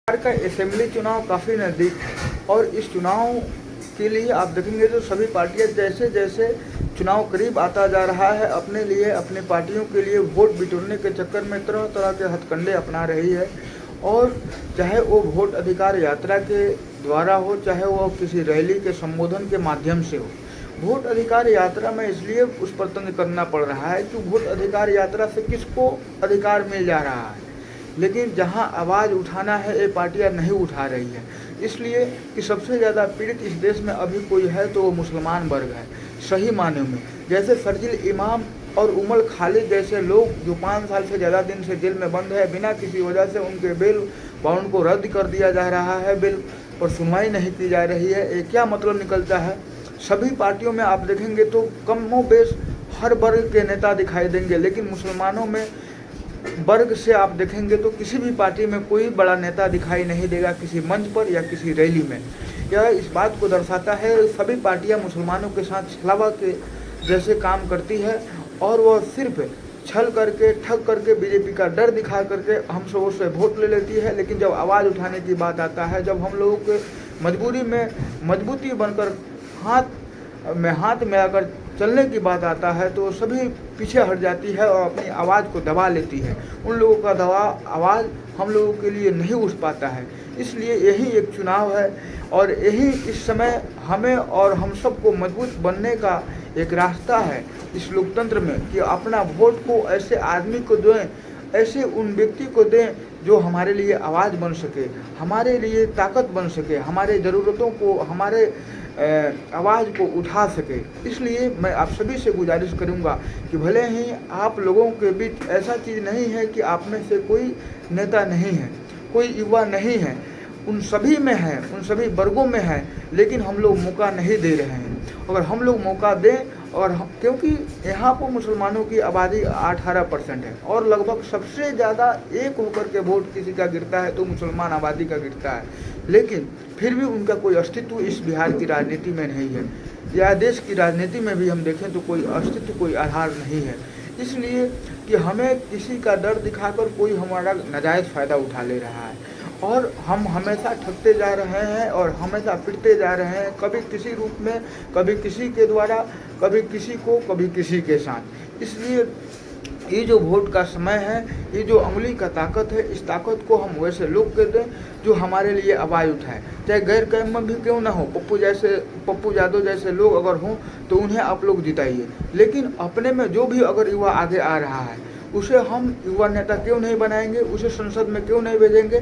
बिहार का असेंबली चुनाव काफ़ी नज़दीक है और इस चुनाव के लिए आप देखेंगे तो सभी पार्टियां जैसे जैसे चुनाव करीब आता जा रहा है अपने लिए अपनी पार्टियों के लिए वोट बिटोरने के चक्कर में तरह तरह के हथकंडे अपना रही है। और चाहे वो वोट अधिकार यात्रा के द्वारा हो, चाहे वो किसी रैली के संबोधन के माध्यम से हो। वोट अधिकार यात्रा में इसलिए उस पर तंज करना पड़ रहा है कि वोट अधिकार यात्रा से किसको अधिकार मिल जा रहा है, लेकिन जहां आवाज़ उठाना है ये पार्टियां नहीं उठा रही है। इसलिए कि सबसे ज़्यादा पीड़ित इस देश में अभी कोई है तो वो मुसलमान वर्ग है सही मायने में। जैसे फर्जिल इमाम और उमर खालिद जैसे लोग जो 5 साल से ज़्यादा दिन से जेल में बंद है, बिना किसी वजह से उनके बेल बाउंड को रद्द कर दिया जा रहा है, बिल और सुनवाई नहीं की जा रही है। ये क्या मतलब निकलता है? सभी पार्टियों में आप देखेंगे तो कमो बेश हर वर्ग के नेता दिखाई देंगे, लेकिन मुसलमानों में वर्ग से आप देखेंगे तो किसी भी पार्टी में कोई बड़ा नेता दिखाई नहीं देगा किसी मंच पर या किसी रैली में। यह इस बात को दर्शाता है सभी पार्टियां मुसलमानों के साथ छलावा के जैसे काम करती है और वह सिर्फ छल करके ठग करके बीजेपी का डर दिखा करके हम सबों से वोट ले लेती है। लेकिन जब आवाज़ उठाने की बात आता है, जब हम लोगों के मजबूरी में मजबूती बनकर हाथ में आकर चलने की बात आता है तो सभी पीछे हट जाती है और अपनी आवाज़ को दबा लेती है। उन लोगों का आवाज़ हम लोगों के लिए नहीं उठ पाता है। इसलिए यही एक चुनाव है और यही इस समय हमें और हम सबको मजबूत बनने का एक रास्ता है इस लोकतंत्र में कि अपना वोट को ऐसे आदमी को दें, ऐसे उन व्यक्ति को दें जो हमारे लिए आवाज़ बन सके, हमारे लिए ताकत बन सके, हमारे ज़रूरतों को, हमारे आवाज़ को उठा सके। इसलिए मैं आप सभी से गुजारिश करूंगा कि भले ही आप लोगों के बीच ऐसा चीज़ नहीं है कि आप में से कोई नेता नहीं है, कोई युवा नहीं है, उन सभी में है, उन सभी वर्गों में है, लेकिन हम लोग मौका नहीं दे रहे हैं। अगर हम लोग मौका दें और क्योंकि यहाँ पर मुसलमानों की आबादी 18% है और लगभग सबसे ज़्यादा एक होकर के वोट किसी का गिरता है तो मुसलमान आबादी का गिरता है, लेकिन फिर भी उनका कोई अस्तित्व इस बिहार की राजनीति में नहीं है या देश की राजनीति में भी हम देखें तो कोई अस्तित्व, कोई आधार नहीं है। इसलिए कि हमें किसी का डर दिखाकर कोई हमारा नाजायज़ फ़ायदा उठा ले रहा है और हम हमेशा ठगते जा रहे हैं और हमेशा पिटते जा रहे हैं, कभी किसी रूप में, कभी किसी के द्वारा, कभी किसी को, कभी किसी के साथ। इसलिए ये जो वोट का समय है, ये जो उंगली का ताकत है, इस ताकत को हम वैसे लोग के दें जो हमारे लिए आवाज़ उठाए, चाहे गैर काम भी क्यों ना हो। पप्पू यादव जैसे लोग अगर हों तो उन्हें आप लोग जिताइए, लेकिन अपने में जो भी अगर युवा आगे आ रहा है उसे हम युवा नेता क्यों नहीं बनाएंगे, उसे संसद में क्यों नहीं भेजेंगे।